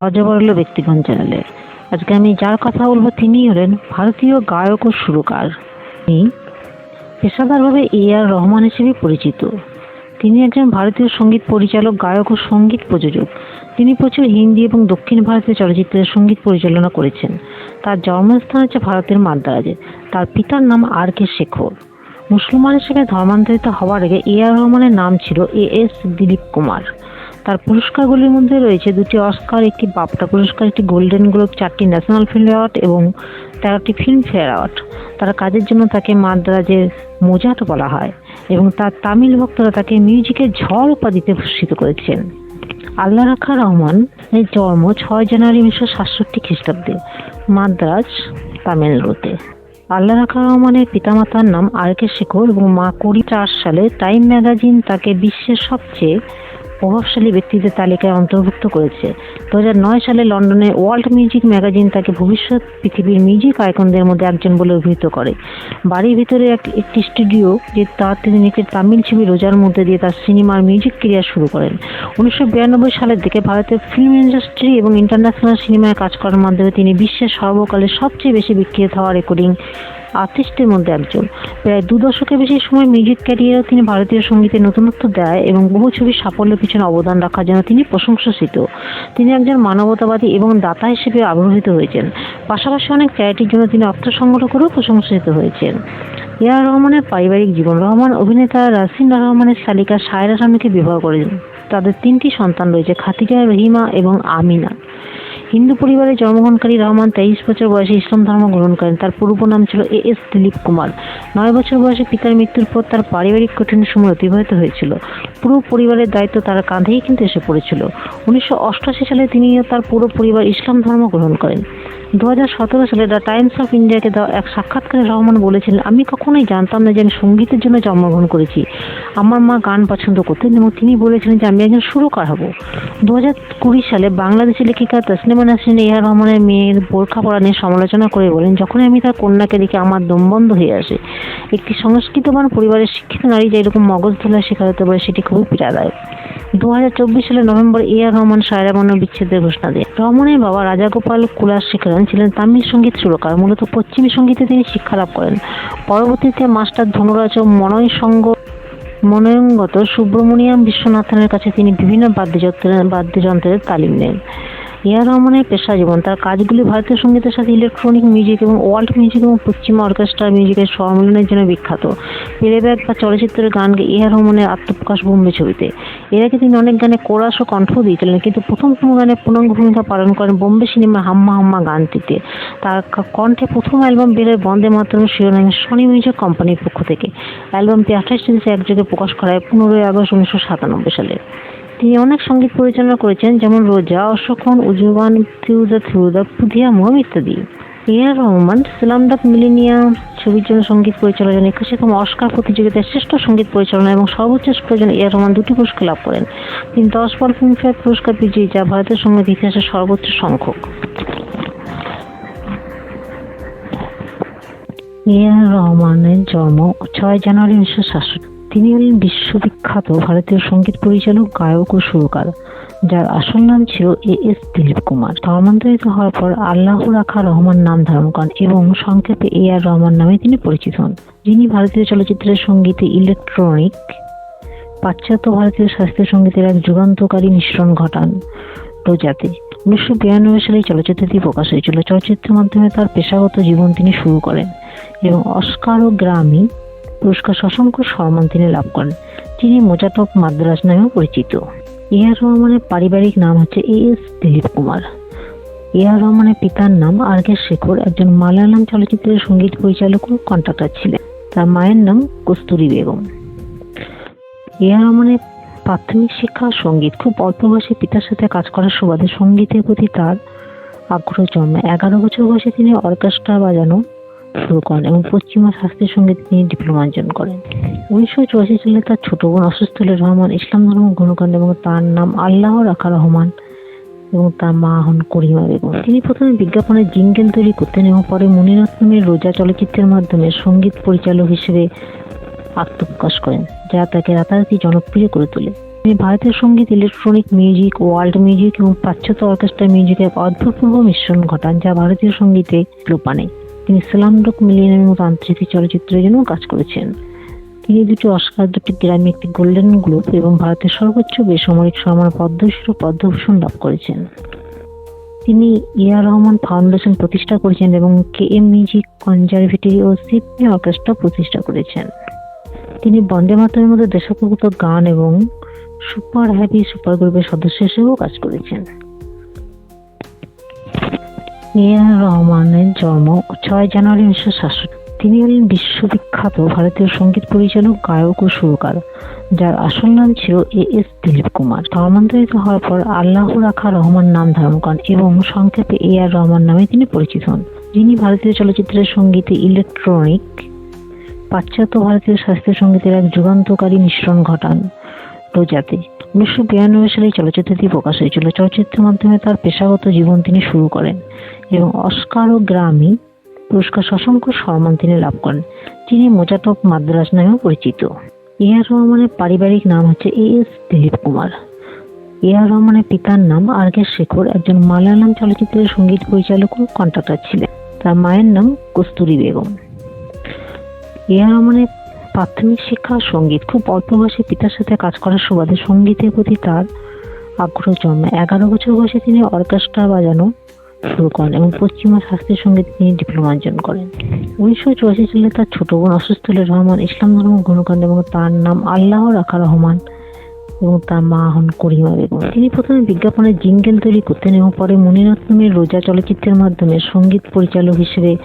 অজবরল ব্যক্তিগণ চ্যানেলে আজকে আমি যার কথা বলবো তিনি হলেন ভারতীয় গায়ক ও সুরকার। তিনি পেশাদারভাবে আর রহমান হিসেবে পরিচিত। তিনি একজন ভারতীয় সঙ্গীত পরিচালক, গায়ক ও সঙ্গীত প্রযোজক। তিনি প্রচুর হিন্দি এবং দক্ষিণ ভারতীয় চলচ্চিত্রের সঙ্গীত পরিচালনা করেছেন। তার জন্মস্থান হচ্ছে ভারতের মাদ্রাজে। তার পিতার নাম আর.কে. শেখর। মুসলমান হিসেবে ধর্মান্তরিত হওয়ার আগে আর রহমানের নাম ছিল এস দিলীপ কুমার। তার পুরস্কারগুলির মধ্যে রয়েছে 2টি অস্কার, 1টি বাফটা পুরস্কার, 1টি গোল্ডেন গ্লোব, 4টি ন্যাশনাল ফিল্ম অ্যাওয়ার্ড এবং 13টি ফিল্মফেয়ার অ্যাওয়ার্ড। তার কাজের জন্য তাকে মাদ্রাজের মোজাট বলা হয় এবং তার তামিল ভক্তরা তাকে মিউজিকের ঝড় উপাধিতে ভূষিত করেছেন। আল্লাহ রাখা রহমান এর জন্ম 6 জানুয়ারি 1967 খ্রিস্টাব্দে মাদ্রাজ, তামিলনাড়ুতে। আল্লাহ রাখা রহমানের পিতামাতার নাম আর.কে. শেখর এবং মা 2004 সালে টাইম ম্যাগাজিন তাকে বিশ্বের সবচেয়ে প্রভাবশালী ব্যক্তিদের তালিকায় অন্তর্ভুক্ত করেছে। 2009 সালে লন্ডনে ওয়ার্ল্ড মিউজিক ম্যাগাজিন তাকে ভবিষ্যৎ পৃথিবীর মিউজিক আইকনদের মধ্যে একজন বলে অভিহিত করে। বাড়ির ভিতরে একটি স্টুডিও যে তিনি একটি তামিল ছবি রোজার মধ্যে দিয়ে তার সিনেমার মিউজিক ক্যারিয়ার শুরু করেন। 1992 সালের দিকে ভারতের ফিল্ম ইন্ডাস্ট্রি এবং ইন্টারন্যাশনাল সিনেমায় কাজ করার মাধ্যমে তিনি বিশ্বের সর্বকালের সবচেয়ে বেশি বিক্রিত হওয়া রেকর্ডিং আর্টিস্টের মধ্যে একজন। প্রায় 2 দশকের বেশি সময় মিউজিক ক্যারিয়ারেও তিনি ভারতীয় সঙ্গীতের নতুনত্ব দেয় এবং বহু ছবির সাফল্যের পিছনে অবদান রাখার জন্য তিনি প্রশংসিত। তিনি একজন মানবতাবাদী এবং দাতা হিসেবে আবির্ভূত হয়েছেন। পাশাপাশি অনেক চ্যারিটির জন্য তিনি অর্থ সংগ্রহ করেও প্রশংসিত হয়েছেন। আর রহমানের পারিবারিক জীবন। রহমান অভিনেতা রাসিন রহমানের শালিকা সায়রা স্বামীকে বিবাহ করেন। তাদের 3টি সন্তান রয়েছে, খাদিজা, রহিমা এবং আমিনা। হিন্দু পরিবারে জন্মগ্রহণকারী রহমান 23 বছর বয়সে ইসলাম ধর্ম গ্রহণ করেন। তার পূর্ব নাম ছিল এস দিলীপ কুমার। 9 বছর বয়সে পিতার মৃত্যুর পর তার পারিবারিক কঠিন সময় অতিবাহিত হয়েছিল। পুরো পরিবারের দায়িত্ব তার কাঁধেই কিন্তু এসে পড়েছিল। 1988 সালে তিনি ও তার পুরো পরিবার ইসলাম ধর্ম গ্রহণ করেন। 2017 সালে দ্য টাইমস অফ ইন্ডিয়াকে দেওয়া এক সাক্ষাৎকারে রহমান বলেছিলেন, আমি কখনোই জানতাম না যে আমি সঙ্গীতের জন্য জন্মগ্রহণ করেছি। আমার মা গান পছন্দ করতেন এবং তিনি বলেছিলেন যে আমি একজন সুরকার হব। 2020 সালে বাংলাদেশি লেখিকা তসলিমা নাসরিন আর রহমানের মেয়ের বোরখা পরা নিয়ে সমালোচনা করে বলেন, যখন আমি তার কন্যাকে দেখে আমার দম বন্ধ হয়ে আসে। একটি সংস্কৃতবান পরিবারের শিক্ষিত নারী যে এরকম মগজ ধোলার শিকার হতে পারে সেটি খুবই পীড়াদায়ক। 2024 সালে নভেম্বর আর রহমান সায়রা বানু বিচ্ছেদের ঘোষণা দেন। রহমানের বাবা রাজাগোপাল কুলাশেখরন ছিলেন তামিল সঙ্গীত সুরকার। মূলত পশ্চিমী সঙ্গীতে তিনি শিক্ষালাভ করেন। পরবর্তীতে মাস্টার ধনুরাজ ও মনয়ঙ্গত সুব্রমণিয়াম বিশ্বনাথনের কাছে তিনি বিভিন্ন বাদ্যযন্ত্রের তালিম নেন। আর রহমানের পেশা জীবন। তার কাজগুলি ভারতীয় সঙ্গীতের সাথে ইলেকট্রনিক মিউজিক এবং ওয়ার্ল্ড মিউজিক এবং পশ্চিমা অর্কেস্ট্রা মিউজিকের সম্মিলনের জন্য বিখ্যাত। প্লেব্যাক বা চলচ্চিত্রের গান আর রহমানের আত্মপ্রকাশ বোম্বে ছবিতে। এর আগে তিনি অনেক গানে কোরাস ও কণ্ঠ দিয়েছিলেন, কিন্তু প্রথম গানে পূর্ণাঙ্গ ভূমিকা পালন করেন বোম্বে সিনেমার হাম্মা হাম্মা গানটিতে। তার কণ্ঠে প্রথম অ্যালবাম বেরোয় বন্দে মাতরম শিরোনামে সনি মিউজিক কোম্পানির পক্ষ থেকে। অ্যালবামটি 28 দেশে একযোগে প্রকাশ করা হয় 15 আগস্ট 1997 সালে। তিনি অনেক সঙ্গীত পরিচালনা করেছেন, যেমন রোজা, অশোকন, উজুবান, থ্রু দ্য পুধিয়া মোহম ইত্যাদি। আর রহমান স্লামডগ মিলিনিয়ার ছবির জন্য সঙ্গীত পরিচালনার জন্য 21তম অস্কার প্রতিযোগিতায় শ্রেষ্ঠ সঙ্গীত পরিচালনা এবং সর্বোচ্চ স্কোরের জন্য আর রহমান 2টি পুরস্কার লাভ করেন। তিনি 10 বার ফিল্মফেয়ার পুরস্কার বিজয়ী, যা ভারতের সঙ্গীত ইতিহাসের সর্বোচ্চ সংখ্যক। আর রহমানের জন্ম 6 জানুয়ারি 1967। তিনি হলেন বিশ্ববিখ্যাত ভারতীয় সঙ্গীত পরিচালক, গায়ক ও সুরকার, যার আসল নাম ছিল এস দিলীপ কুমার। ধর্মান্তরিত হওয়ার পর আল্লাহ রাখা রহমান নাম ধারণ করেন এবং সংক্ষেপে আর রহমান নামে তিনি পরিচিত হন, যিনি ভারতীয় চলচ্চিত্রের সঙ্গীতে ইলেকট্রনিক পাশ্চাত্য ভারতীয় শাস্ত্রীয় সঙ্গীতের এক যুগান্তকারী মিশ্রণ ঘটান। রোজাতে 1992 সালে চলচ্চিত্রটি প্রকাশ হয়েছিল। চলচ্চিত্রের মাধ্যমে তার পেশাগত জীবন তিনি শুরু করেন এবং অস্কার ও গ্রামি পুরস্কার অসংখ্য সম্মান তিনি লাভ করেন। তিনি মোজাট অফ মাদ্রাজ নামেও পরিচিত। আর রহমানের পারিবারিক নাম হচ্ছে এস দিলীপ কুমার। আর রহমানের পিতার নাম আর.কে. শেখর একজন মালায়ালাম চলচ্চিত্রের সঙ্গীত পরিচালক ও কন্ট্রাক্টর ছিলেন। তার মায়ের নাম কস্তুরী বেগম। আর রহমানের প্রাথমিক শিক্ষা সঙ্গীত। খুব অল্প বয়সে পিতার সাথে কাজ করার সুবাদে সঙ্গীতের প্রতি তার আগ্রহ জন্মায়। 11 বছর বয়সে তিনি অর্কেস্ট্রা বাজানো শুরু করেন এবং পশ্চিমা শাস্ত্রীয় সঙ্গীতে তিনি ডিপ্লোমা অর্জন করেন। 1984 সালে তার ছোট বোন অসুস্থ হলে রহমান ইসলাম ধর্ম গ্রহণ করেন এবং তার নাম আল্লাহ রাখা রহমান এবং তার মা হন করিমা বেগম। তিনি প্রথমে বিজ্ঞাপনের জিঙ্গেল তৈরি করতেন এবং পরে মণিরত্নমের রোজা চলচ্চিত্রের মাধ্যমে সঙ্গীত পরিচালক হিসেবে আত্মপ্রকাশ করেন, যা তাকে রাতারাতি জনপ্রিয় করে তোলে। তিনি ভারতীয় সঙ্গীত, ইলেকট্রনিক মিউজিক, ওয়ার্ল্ড মিউজিক এবং পাশ্চাত্য অর্কেস্ট্রা মিউজিকের এক অভূতপূর্ব মিশ্রণ ঘটান, যা ভারতীয় সঙ্গীতে লোপ আনে। তিনি স্লামডগ মিলিয়নের মতো আন্তর্জাতিক চলচ্চিত্রের জন্য কাজ করেছেন। তিনি দুটি অস্কার, দুটি গ্র্যামি, একটি গোল্ডেন গ্লোব এবং ভারতের সর্বোচ্চ বেসামরিক সম্মান পদ্মশ্রী ও পদ্মভূষণ লাভ করেছেন। তিনি এ.আর রহমান ফাউন্ডেশন প্রতিষ্ঠা করেছেন এবং কে.এম মিউজিক কনজারভেটরি ও সিম্ফনি অর্কেস্ট্রা প্রতিষ্ঠা করেছেন। তিনি বন্দে মাতরমের মতো দেশাত্মবোধক গান এবং সুপার হ্যাপি সুপার গ্রুপের সদস্য হিসেবেও কাজ করেছেন। এ.আর রহমানের জন্ম 6 জানুয়ারি 1967। তিনি হলেন বিশ্ববিখ্যাত ভারতীয় সঙ্গীত পরিচালক, গায়ক ও সুরকার, যার আসল নাম ছিল এ.এস. দিলীপ কুমার। ধর্মান্তরিত হওয়ার পর আল্লাহ রাখা রহমান নাম ধারণ করেন এবং সংক্ষেপে এ.আর রহমান নামে তিনি পরিচিত হন। যিনি ভারতীয় চলচ্চিত্রের সঙ্গীতে ইলেকট্রনিক, পাশ্চাত্য ভারতীয় শাস্ত্রীয় সঙ্গীতের এক যুগান্তকারী মিশ্রণ ঘটান। রোজাতে 1992 সালে চলচ্চিত্রটি প্রকাশ হয়েছিল। চলচ্চিত্রের মাধ্যমে তার পেশাগত জীবন তিনি শুরু করেন এবং অস্কার ও গ্র্যামি পুরস্কার অসংখ্য সম্মান তিনি লাভ করেন। তিনি মোজাট অফ মাদ্রাজ নামেও পরিচিত। এ.আর রহমানের পারিবারিক নাম হচ্ছে এ.এস. দিলীপ কুমার। এ.আর রহমানের পিতার নাম আর.কে. শেখর, একজন মালায়ালাম চলচ্চিত্রের সঙ্গীত পরিচালক ও কন্ট্রাক্টর ছিলেন। তার মায়ের নাম কস্তুরী বেগম। এ.আর রহমানের প্রাথমিক শিক্ষা সঙ্গীত। খুব অল্প বয়সে পিতার সাথে কাজ করার সুবাদে সঙ্গীতের প্রতি তার আগ্রহ জন্মায়। 11 বছর বয়সে তিনি অর্কেস্ট্রা বাজানো শুরু করেন এবং পশ্চিমা শাস্ত্রীয় সঙ্গীতে তিনি ডিপ্লোমা অর্জন করেন। 1984 সালে তার ছোট বোন অসুস্থ হলে রহমান ইসলাম ধর্ম গ্রহণ করেন এবং তার নাম আল্লাহ রাখা রহমান এবং তার মা হন করিমা বেগম। তিনি প্রথমে বিজ্ঞাপনের জিঙ্গেল তৈরি করতেন এবং পরে মণিরত্নমের রোজা চলচ্চিত্রের মাধ্যমে সঙ্গীত পরিচালক হিসেবে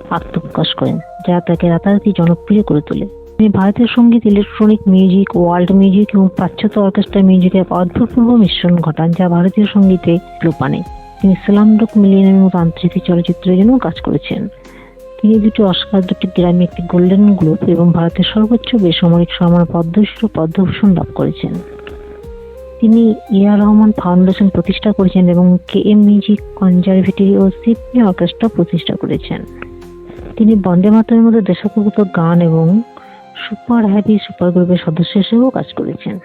আত্মপ্রকাশ করেন, যা তাকে রাতারাতি জনপ্রিয় করে তোলে। তিনি ভারতীয় সঙ্গীত, ইলেকট্রনিক মিউজিক, ওয়ার্ল্ড মিউজিক এবং পাশ্চাত্য অর্কেস্ট্রা মিউজিকের এক অভূতপূর্ব মিশ্রণ ঘটান, যা ভারতীয় সঙ্গীতে লোপ আনে। তিনি স্লামডগ মিলিয়নের মতো আন্তর্জাতিক চলচ্চিত্রের জন্য কাজ করেছেন। তিনি দুটি অস্কার, দুটি গ্র্যামি, একটি গোল্ডেন গ্লোব এবং ভারতের সর্বোচ্চ বেসামরিক সম্মান পদ্মশ্রী ও পদ্মভূষণ লাভ করেছেন। তিনি এ.আর রহমান ফাউন্ডেশন প্রতিষ্ঠা করেছেন এবং কে.এম মিউজিক কনজারভেটরি ও সিম্ফনি অর্কেস্ট্রা প্রতিষ্ঠা করেছেন। তিনি বন্দে মাতরমের মতো দেশাত্মবোধক গান এবং সুপার হ্যাপি সুপার গ্রুপের সদস্য হিসেবেও কাজ করেছেন।